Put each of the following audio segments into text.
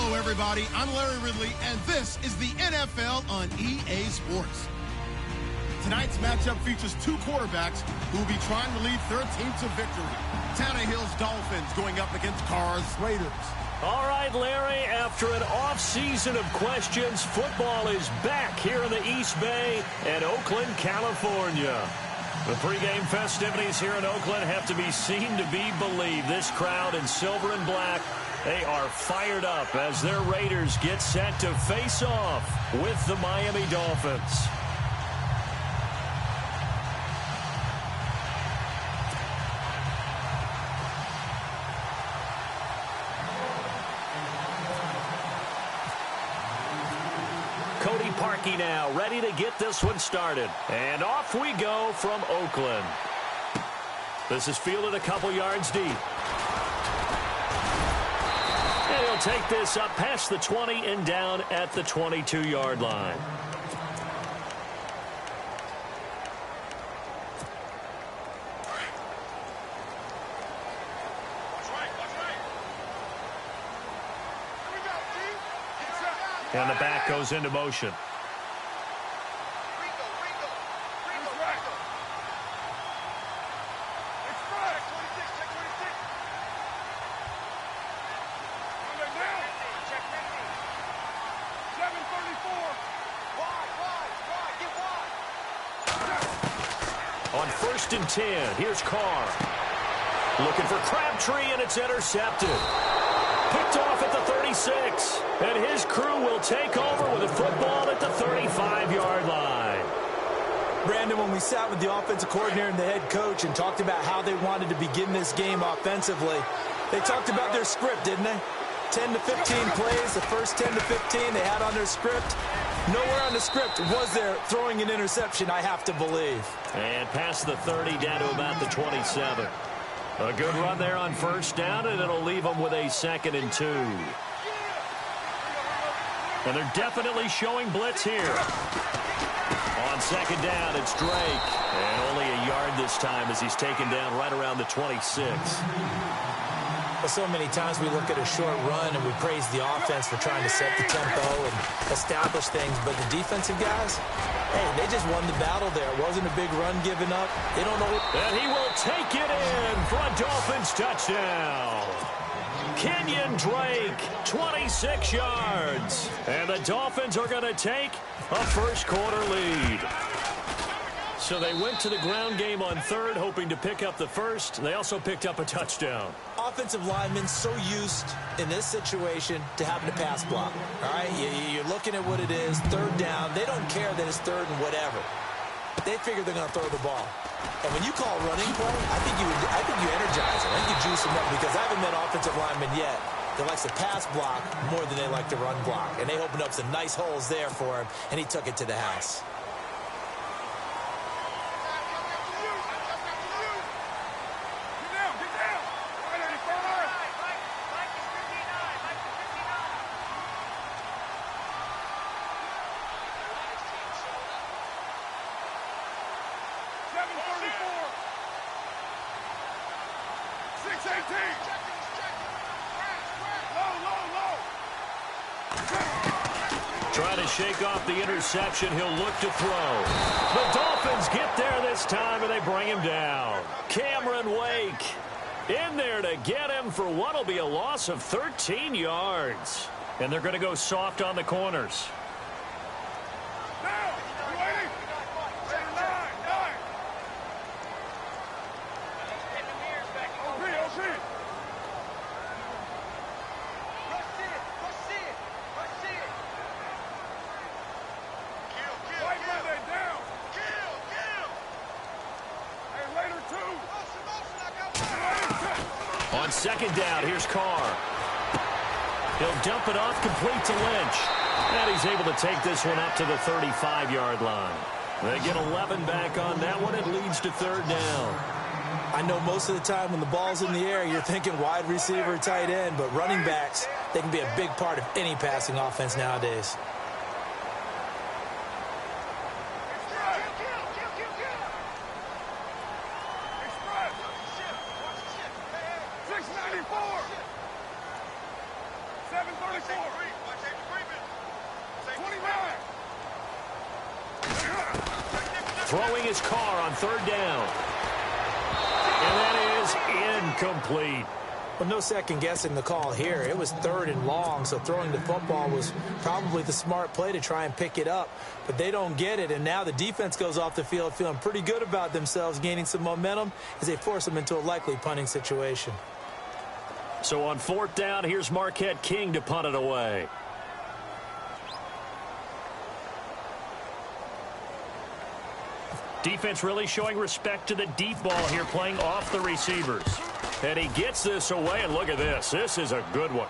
Hello, everybody. I'm Larry Ridley, and this is the NFL on EA Sports. Tonight's matchup features two quarterbacks who will be trying to lead their team to victory. Tannehill's Dolphins going up against Carr's Raiders. All right, Larry, after an off-season of questions, football is back here in the East Bay and Oakland, California. The pregame festivities here in Oakland have to be seen to be believed. This crowd in silver and black, they are fired up as their Raiders get set to face off with the Miami Dolphins. Cody Parkey now, ready to get this one started. And off we go from Oakland. This is fielded a couple yards deep. And he'll take this up past the 20 and down at the 22-yard line. And the back goes into motion. On 1st and 10, here's Carr. Looking for Crabtree, and it's intercepted. Picked off at the 36, and his crew will take over with a football at the 35-yard line. Brandon, when we sat with the offensive coordinator and the head coach and talked about how they wanted to begin this game offensively, they talked about their script, didn't they? 10 to 15 plays, the first 10 to 15 they had on their script. Nowhere on the script was there throwing an interception, I have to believe. And past the 30 down to about the 27. A good run there on 1st down, and it'll leave them with a 2nd and 2. And they're definitely showing blitz here. On 2nd down, it's Drake. And only a yard this time as he's taken down right around the 26. Well, so many times we look at a short run and we praise the offense for trying to set the tempo and establish things. But the defensive guys, hey, they just won the battle there. It wasn't a big run given up. They don't know. And he will take it in for a Dolphins touchdown. Kenyon Drake, 26 yards. And the Dolphins are going to take a first-quarter lead. So they went to the ground game on 3rd, hoping to pick up the first. They also picked up a touchdown. Offensive linemen so used in this situation to having to pass block. All right, you're looking at what it is, 3rd down. They don't care that it's 3rd and whatever. They figure they're going to throw the ball. And when you call running play, I think you energize them. I think you juice them up because I haven't met offensive linemen yet that likes to pass block more than they like to run block. And they opened up some nice holes there for him, and he took it to the house. Trying to shake off the interception. He'll look to throw. The Dolphins get there this time, and they bring him down. Cameron Wake in there to get him for what will be a loss of 13 yards. And they're going to go soft on the corners. On 2nd down, here's Carr. He'll dump it off complete to Lynch. And he's able to take this one up to the 35-yard line. They get 11 back on that one. It leads to 3rd down. I know most of the time when the ball's in the air, you're thinking wide receiver, tight end, but running backs, they can be a big part of any passing offense nowadays. Throwing his car on third down. And that is incomplete. Well, no second guessing the call here. It was 3rd and long, so throwing the football was probably the smart play to try and pick it up. But they don't get it, and now the defense goes off the field feeling pretty good about themselves, gaining some momentum as they force them into a likely punting situation. So on 4th down, here's Marquette King to punt it away. Defense really showing respect to the deep ball here, playing off the receivers. And he gets this away, and look at this. This is a good one.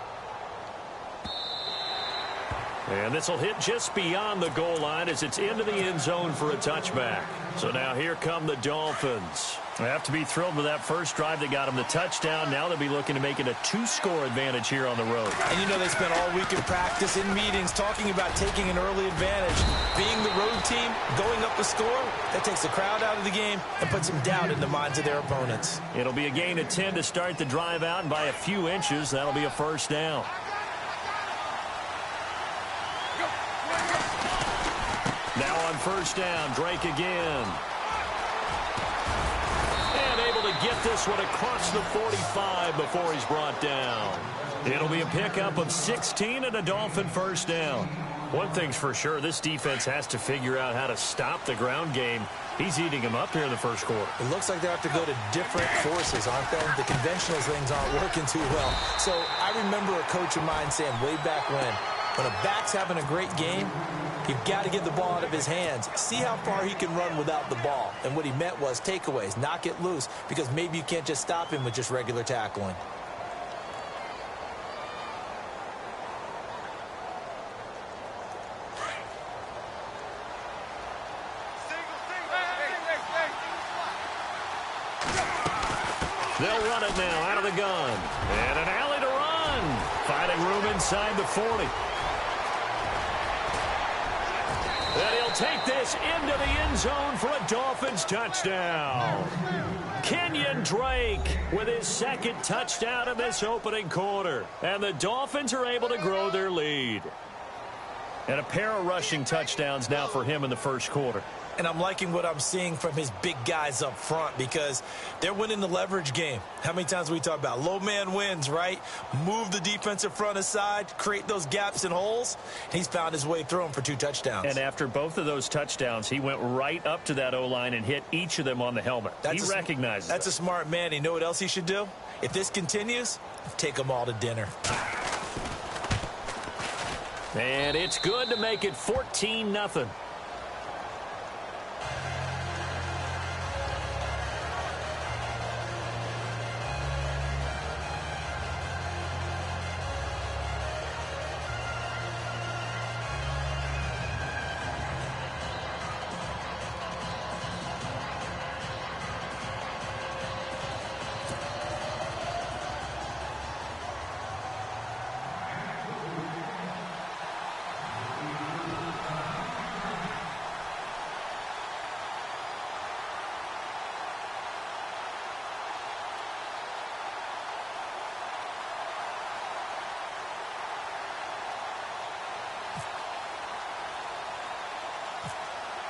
And this will hit just beyond the goal line as it's into the end zone for a touchback. So now here come the Dolphins. They have to be thrilled with that first drive that got them the touchdown. Now they'll be looking to make it a 2-score advantage here on the road. And you know they spent all week in practice, in meetings, talking about taking an early advantage. Being the road team, going up a score, that takes the crowd out of the game and puts some doubt in the minds of their opponents. It'll be a gain of 10 to start the drive out, and by a few inches, that'll be a first down. Now on first down, Drake again. And able to get this one across the 45 before he's brought down. It'll be a pickup of 16 and a Dolphin first down. One thing's for sure, this defense has to figure out how to stop the ground game. He's eating him up here in the first quarter. It looks like they have to go to different forces, aren't they? The conventional things aren't working too well. So I remember a coach of mine saying way back when a back's having a great game, you've got to get the ball out of his hands. See how far he can run without the ball. And what he meant was takeaways, knock it loose, because maybe you can't just stop him with just regular tackling. They'll run it now out of the gun. And an alley to run. Finding room inside the 40. And he'll take this into the end zone for a Dolphins touchdown. Kenyon Drake with his second touchdown in this opening quarter. And the Dolphins are able to grow their lead. And a pair of rushing touchdowns now for him in the first quarter. And I'm liking what I'm seeing from his big guys up front because they're winning the leverage game. How many times we talk about low man wins, right? Move the defensive front aside, create those gaps and holes. He's found his way through them for 2 touchdowns. And after both of those touchdowns, he went right up to that O-line and hit each of them on the helmet. He recognizes That's a smart man. You know what else he should do? If this continues, take them all to dinner. And it's good to make it 14-0.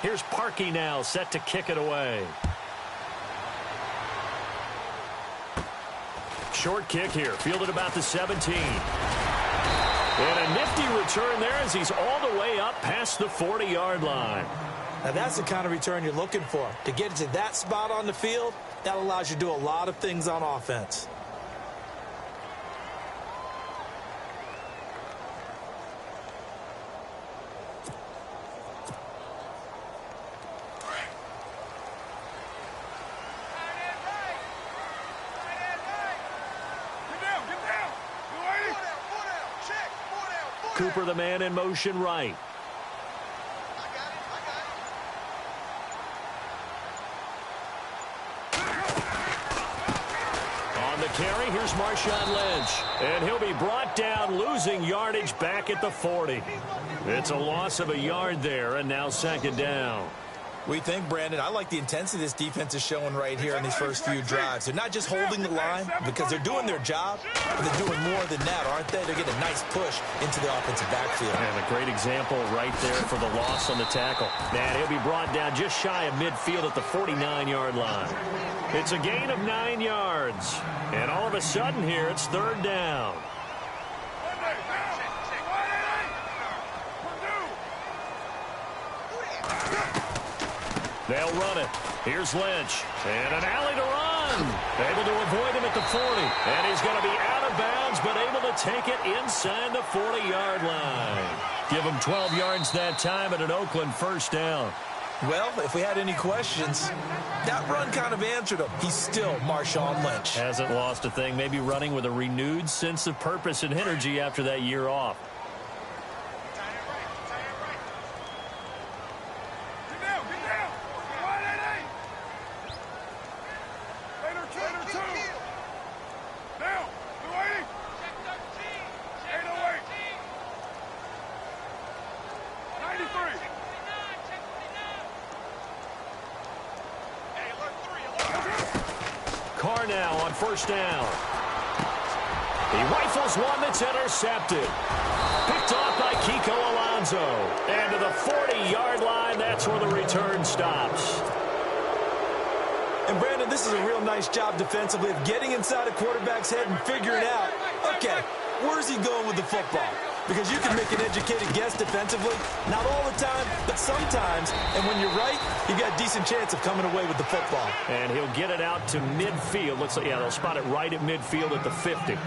Here's Parkey now, set to kick it away. Short kick here, fielded about the 17. And a nifty return there as he's all the way up past the 40-yard line. Now that's the kind of return you're looking for. To get to that spot on the field, that allows you to do a lot of things on offense. Cooper, the man in motion right. On the carry, here's Marshawn Lynch. And he'll be brought down, losing yardage back at the 40. It's a loss of a yard there, and now second down. What do you think, Brandon? I like the intensity this defense is showing right here in these first few drives. They're not just holding the line because they're doing their job, but they're doing more than that, aren't they? They're getting a nice push into the offensive backfield. And a great example right there for the loss on the tackle. Man, he'll be brought down just shy of midfield at the 49-yard line. It's a gain of 9 yards. And all of a sudden here, it's third down. They'll run it. Here's Lynch. And an alley to run. Able to avoid him at the 40. And he's going to be out of bounds, but able to take it inside the 40-yard line. Give him 12 yards that time at an Oakland first down. Well, if we had any questions, that run kind of answered him. He's still Marshawn Lynch. Hasn't lost a thing. Maybe running with a renewed sense of purpose and energy after that year off. Carr now on first down. He rifles one that's intercepted. Picked off by Kiko Alonso. And to the 40-yard line, that's where the return stops. And, Brandon, this is a real nice job defensively of getting inside a quarterback's head and figuring out, okay, where's he going with the football? Because you can make an educated guess defensively, not all the time, but sometimes. And when you're right, you got a decent chance of coming away with the football. And he'll get it out to midfield. Looks like, yeah, they'll spot it right at midfield at the 50.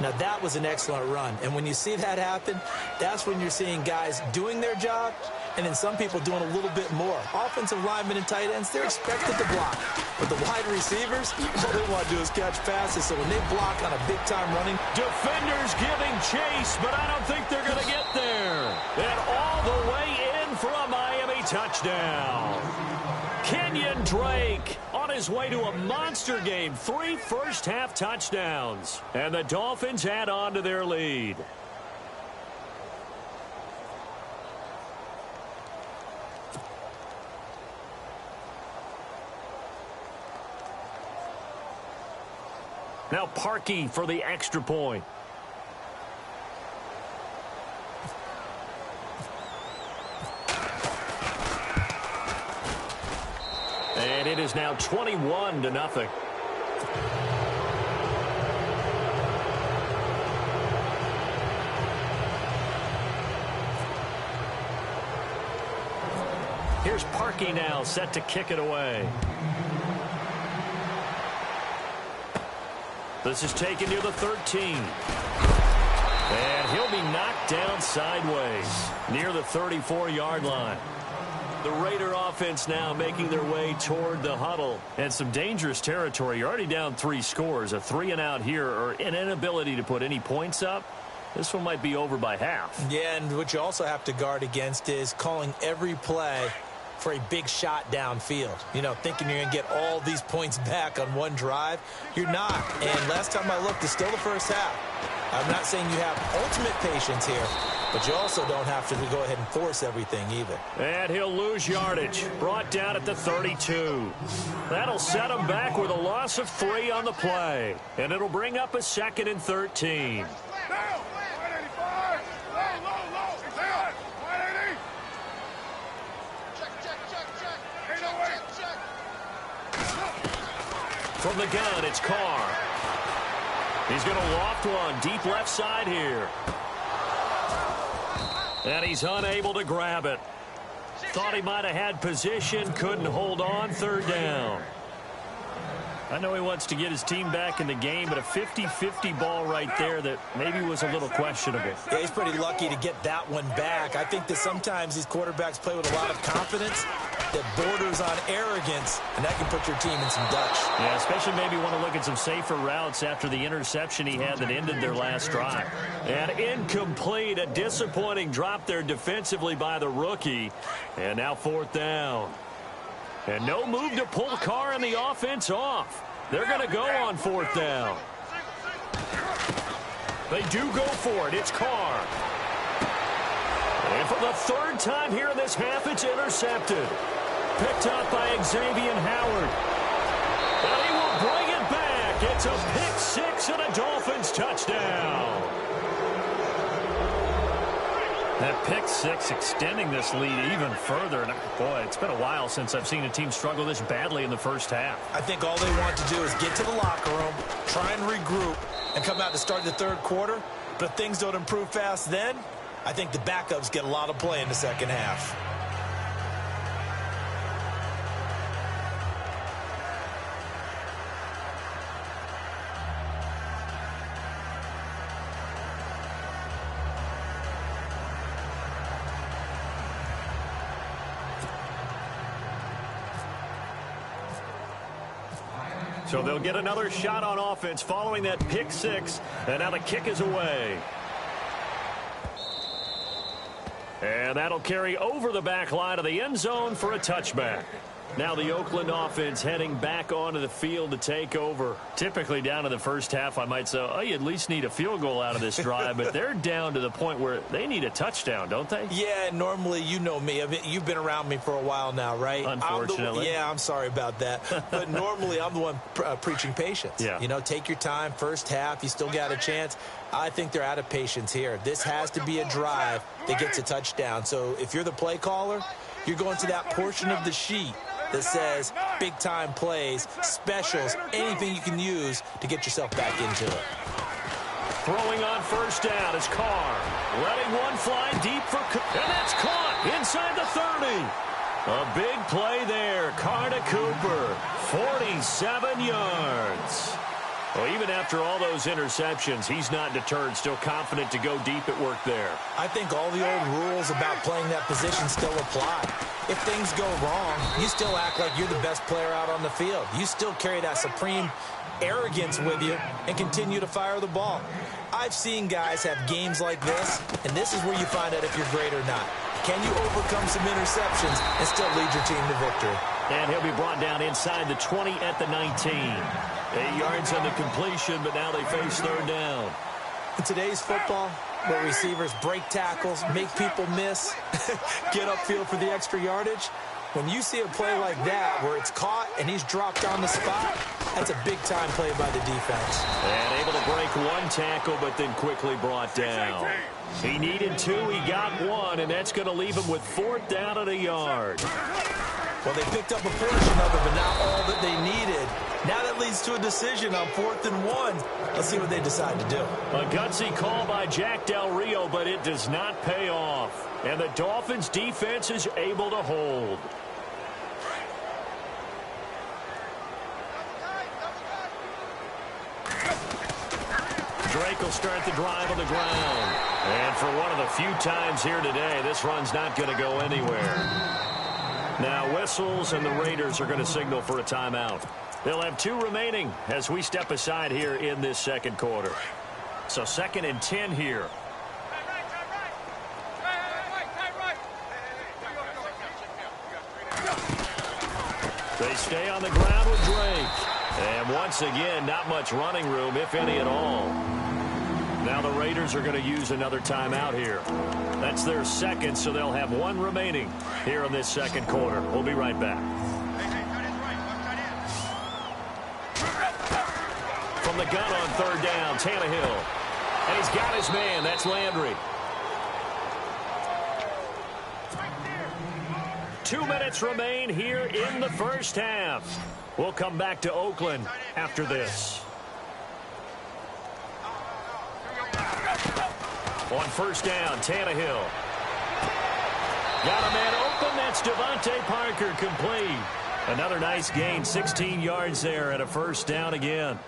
Now, that was an excellent run. And when you see that happen, that's when you're seeing guys doing their job and then some people doing a little bit more. Offensive linemen and tight ends, they're expected to block. But the wide receivers, all they want to do is catch passes. So when they block on a big-time running. Defenders giving chase, but I don't think they're going to get there. And all the way in for a Miami touchdown. Kenyon Drake on his way to a monster game. 3 first-half touchdowns. And the Dolphins add on to their lead. Now Parkey for the extra point. And it is now 21-0. Here's Parkey now, set to kick it away. This is taken near the 13. And he'll be knocked down sideways near the 34-yard line. The Raider offense now making their way toward the huddle. And some dangerous territory. You're already down 3 scores. A 3-and-out here or an inability to put any points up. This one might be over by half. Yeah, and what you also have to guard against is calling every play for a big shot downfield. You know, thinking you're going to get all these points back on one drive. You're not. And last time I looked, it's still the first half. I'm not saying you have ultimate patience here, but you also don't have to go ahead and force everything either. And he'll lose yardage. Brought down at the 32. That'll set him back with a loss of 3 on the play. And it'll bring up a 2nd and 13. From the gun, it's Carr. He's going to loft one deep left side here. And he's unable to grab it. Thought he might have had position, couldn't hold on, 3rd down. I know he wants to get his team back in the game, but a 50-50 ball right there that maybe was a little questionable. Yeah, he's pretty lucky to get that one back. I think that sometimes these quarterbacks play with a lot of confidence that borders on arrogance, and that can put your team in some Dutch. Yeah, especially maybe want to look at some safer routes after the interception he had that ended their last drive. And incomplete, a disappointing drop there defensively by the rookie. And now 4th down. And no move to pull Carr and the offense off. They're going to go on 4th down. They do go for it. It's Carr. And for the third time here in this half, it's intercepted. Picked up by Xavier Howard. And he will bring it back. It's a pick-6 and a Dolphins touchdown. That pick-6 extending this lead even further. And boy, it's been a while since I've seen a team struggle this badly in the first half. I think all they want to do is get to the locker room, try and regroup, and come out to start the third quarter. But if things don't improve fast then, I think the backups get a lot of play in the second half. So they'll get another shot on offense following that pick-6. And now the kick is away. And that'll carry over the back line of the end zone for a touchback. Now the Oakland offense heading back onto the field to take over. Typically down to the first half, I might say, oh, you at least need a field goal out of this drive. But they're down to the point where they need a touchdown, don't they? Yeah, normally, you know me. You've been around me for a while now, right? Unfortunately. I'm sorry about that. But normally, I'm the one preaching patience. Yeah. You know, take your time, first half, you still got a chance. I think they're out of patience here. This has to be a drive that gets a touchdown. So if you're the play caller, you're going to that portion of the sheet that says big-time plays, specials, anything you can use to get yourself back into it. Throwing on first down is Carr. Letting one fly deep for and that's caught inside the 30. A big play there. Carr to Cooper. 47 yards. Well, even after all those interceptions, he's not deterred, still confident to go deep at work there. I think all the old rules about playing that position still apply. If things go wrong, you still act like you're the best player out on the field. You still carry that supreme arrogance with you and continue to fire the ball. I've seen guys have games like this, and this is where you find out if you're great or not. Can you overcome some interceptions and still lead your team to victory? And he'll be brought down inside the 20 at the 19. 8 yards on the completion, but now they face third down. In today's football, where receivers break tackles, make people miss, get upfield for the extra yardage, when you see a play like that where it's caught and he's dropped on the spot, that's a big-time play by the defense. And able to break one tackle, but then quickly brought down. He needed 2, he got 1, and that's going to leave him with 4th down and a yard. Well, they picked up a portion of it, but not all that they needed. Now that leads to a decision on 4th and 1. Let's see what they decide to do. A gutsy call by Jack Del Rio, but it does not pay off. And the Dolphins' defense is able to hold. Drake will start the drive on the ground. And for one of the few times here today, this run's not going to go anywhere. Now whistles, and the Raiders are going to signal for a timeout. They'll have 2 remaining as we step aside here in this second quarter. So 2nd and 10 here. They stay on the ground with Drake. And once again, not much running room, if any at all. Now the Raiders are going to use another timeout here. That's their 2nd, so they'll have 1 remaining here in this second quarter. We'll be right back. From the gun on 3rd down, Tannehill. And he's got his man. That's Landry. 2 minutes remain here in the first half. We'll come back to Oakland after this. On 1st down, Tannehill. Got a man open. That's Devontae Parker, complete. Another nice gain, 16 yards there at a 1st down again.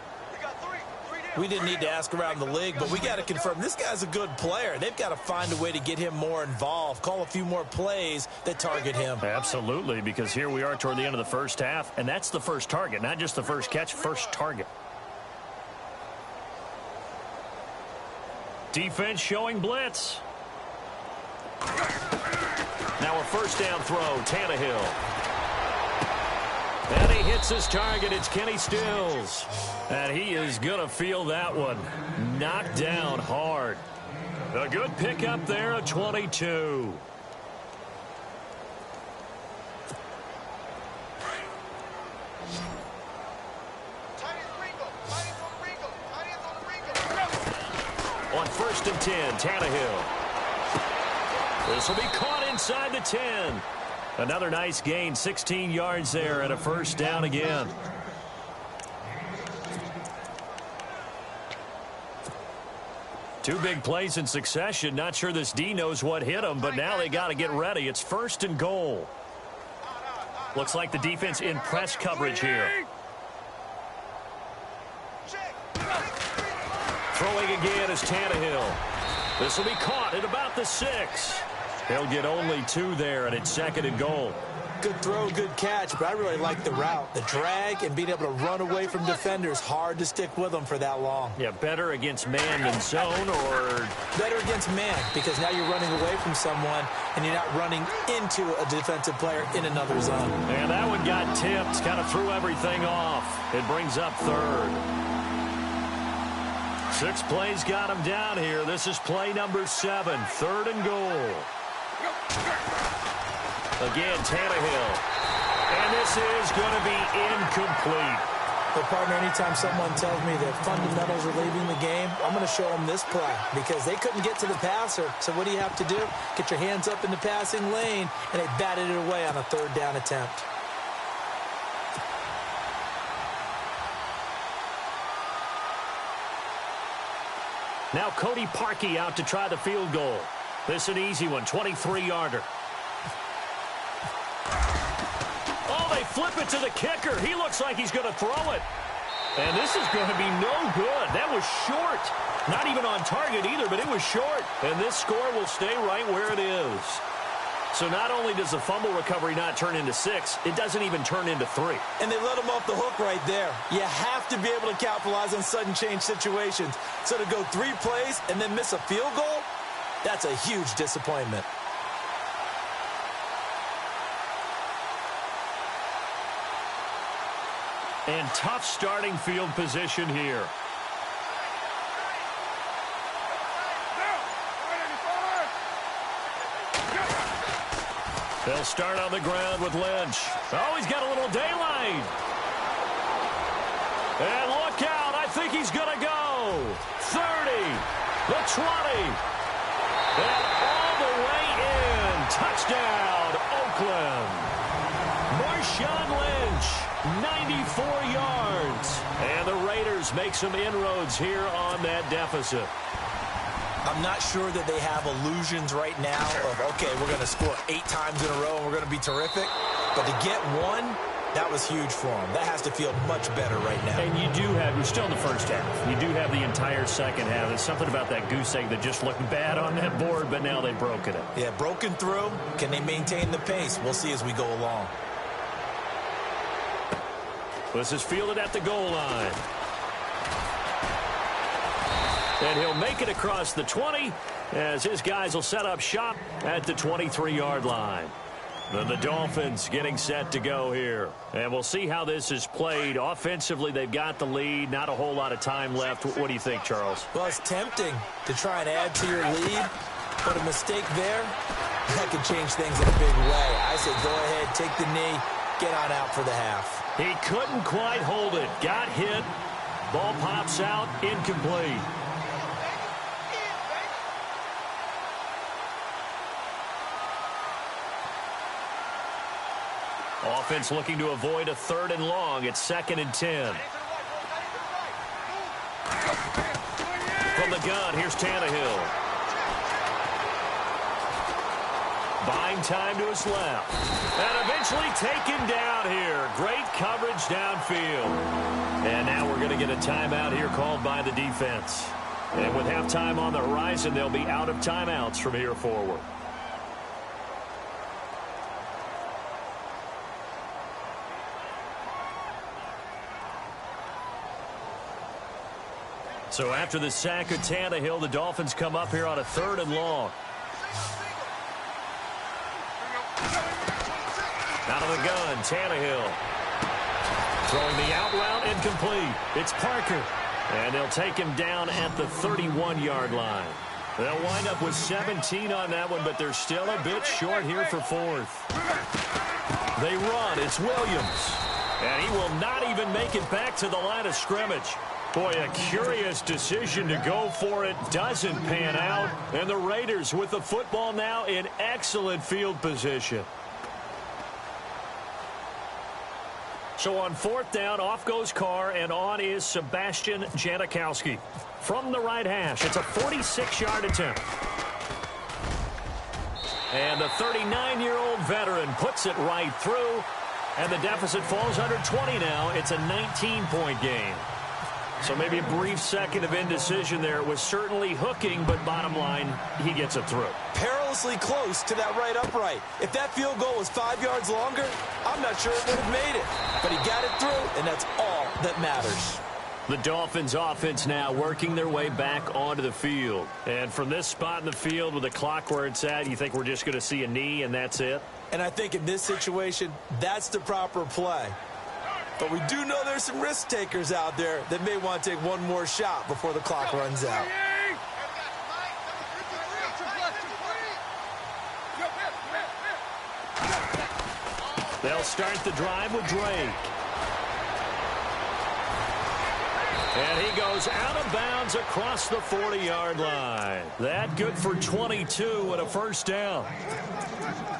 We didn't need to ask around the league, but we got to confirm this guy's a good player. They've got to find a way to get him more involved, call a few more plays that target him. Absolutely, because here we are toward the end of the first half, and that's the first target, not just the first catch, first target. Defense showing blitz. Now a 1st down throw, Tannehill. And he hits his target. It's Kenny Stills. And he is going to feel that one. Knocked down hard. A good pickup there, a 22. On 1st and 10, Tannehill. This will be caught inside the 10. Another nice gain, 16 yards there and a first down again. Two big plays in succession. Not sure this D knows what hit him, but now they got to get ready. It's 1st and goal. Looks like the defense in press coverage here. Throwing again is Tannehill. This will be caught at about the 6. He'll get only 2 there, and it's 2nd and goal. Good throw, good catch, but I really like the route. The drag and being able to run away from defenders. Hard to stick with them for that long. Yeah, better against man than zone, or? Better against man, because now you're running away from someone, and you're not running into a defensive player in another zone. And that one got tipped, kind of threw everything off. It brings up 3rd. 6 plays got him down here. This is play number 7, 3rd and goal. Again, Tannehill. And this is going to be incomplete. But, partner, anytime someone tells me that fundamentals are leaving the game, I'm going to show them this play because they couldn't get to the passer. So what do you have to do? Get your hands up in the passing lane, and they batted it away on a 3rd down attempt. Now Cody Parkey out to try the field goal. This an easy one, 23-yarder. Oh, they flip it to the kicker. He looks like he's going to throw it. And this is going to be no good. That was short. Not even on target either, but it was short. And this score will stay right where it is. So not only does the fumble recovery not turn into 6, it doesn't even turn into 3. And they let him off the hook right there. You have to be able to capitalize on sudden change situations. So to go 3 plays and then miss a field goal, that's a huge disappointment. And tough starting field position here. They'll start on the ground with Lynch. Oh, he's got a little daylight. And look out. I think he's going to go. 30, the 20. And all the way in. Touchdown, Oakland. Marshawn Lynch, 94 yards. And the Raiders make some inroads here on that deficit. I'm not sure that they have illusions right now of, okay, we're going to score 8 times in a row and we're going to be terrific. But to get 1, that was huge for them. That has to feel much better right now. And you do have, we're still in the first half. You do have the entire second half. There's something about that goose egg that just looked bad on that board, but now they've broken it. Yeah, broken through. Can they maintain the pace? We'll see as we go along. This is fielded at the goal line. And he'll make it across the 20 as his guys will set up shop at the 23-yard line. Then the Dolphins getting set to go here. And we'll see how this is played. Offensively, they've got the lead. Not a whole lot of time left. What do you think, Charles? Well, it's tempting to try and add to your lead, but a mistake there, that could change things in a big way. I say go ahead, take the knee, get on out for the half. He couldn't quite hold it. Got hit. Ball pops out. Incomplete. Offense looking to avoid a 3rd and long. It's 2nd and 10. From the gun, here's Tannehill. Buying time to his left. And eventually taken down here. Great coverage downfield. And now we're going to get a timeout here called by the defense. And with halftime on the horizon, they'll be out of timeouts from here forward. So after the sack of Tannehill, the Dolphins come up here on a 3rd and long. Out of the gun, Tannehill. Throwing the out route, incomplete. It's Parker. And they'll take him down at the 31-yard line. They'll wind up with 17 on that one, but they're still a bit short here for fourth. They run. It's Williams. And he will not even make it back to the line of scrimmage. Boy, a curious decision to go for it. Doesn't pan out. And the Raiders with the football now in excellent field position. So on fourth down, off goes Carr, and on is Sebastian Janikowski. From the right hash, it's a 46-yard attempt. And the 39-year-old veteran puts it right through. And the deficit falls under 20 now. It's a 19-point game. So maybe a brief second of indecision there. It was certainly hooking, but bottom line, he gets it through. Perilously close to that right upright. If that field goal was 5 yards longer, I'm not sure it would have made it. But he got it through, and that's all that matters. The Dolphins offense now working their way back onto the field. And from this spot in the field with the clock where it's at, you think we're just going to see a knee and that's it? And I think in this situation, that's the proper play. But we do know there's some risk takers out there that may want to take one more shot before the clock runs out. They'll start the drive with Drake. And he goes out of bounds across the 40-yard line. That good for 22 and a first down.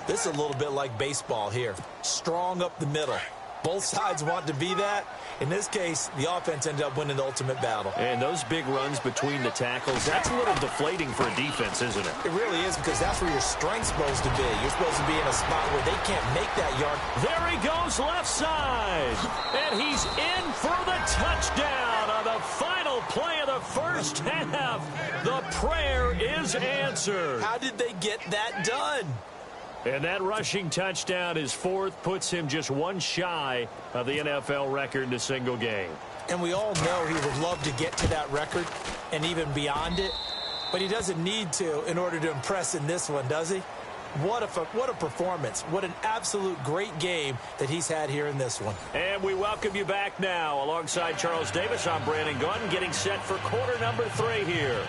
This is a little bit like baseball here. Strong up the middle. Both sides want to be that. In this case, the offense ended up winning the ultimate battle. And those big runs between the tackles, that's a little deflating for a defense, isn't it? It really is, because that's where your strength's supposed to be. You're supposed to be in a spot where they can't make that yard. There he goes left side. And he's in for the touchdown on the final play of the first half. The prayer is answered. How did they get that done? And that rushing touchdown, his fourth, puts him just one shy of the NFL record in a single game. And we all know he would love to get to that record and even beyond it, but he doesn't need to in order to impress in this one, does he? What a performance. What an absolute great game that he's had here in this one. And we welcome you back now. Alongside Charles Davis, I'm Brandon Gunn, getting set for quarter number 3 here.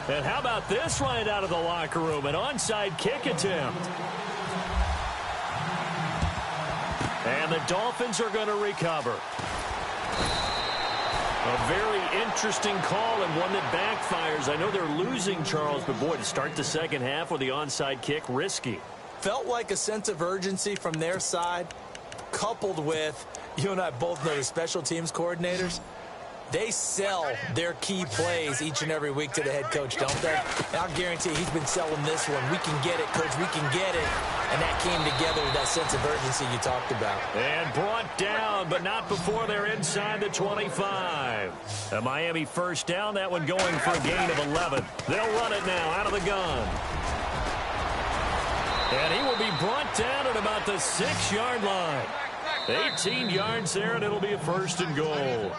And how about this right out of the locker room? An onside kick attempt. And the Dolphins are going to recover. A very interesting call and one that backfires. I know they're losing, Charles, but boy, to start the second half with the onside kick, risky. Felt like a sense of urgency from their side, coupled with, you and I both know the special teams coordinators. They sell their key plays each and every week to the head coach, don't they? And I'll guarantee he's been selling this one. We can get it, coach. We can get it. And that came together with that sense of urgency you talked about. And brought down, but not before they're inside the 25. A Miami first down, that one going for a gain of 11. They'll run it now out of the gun. And he will be brought down at about the 6-yard line. 18 yards there, and it'll be a first and goal.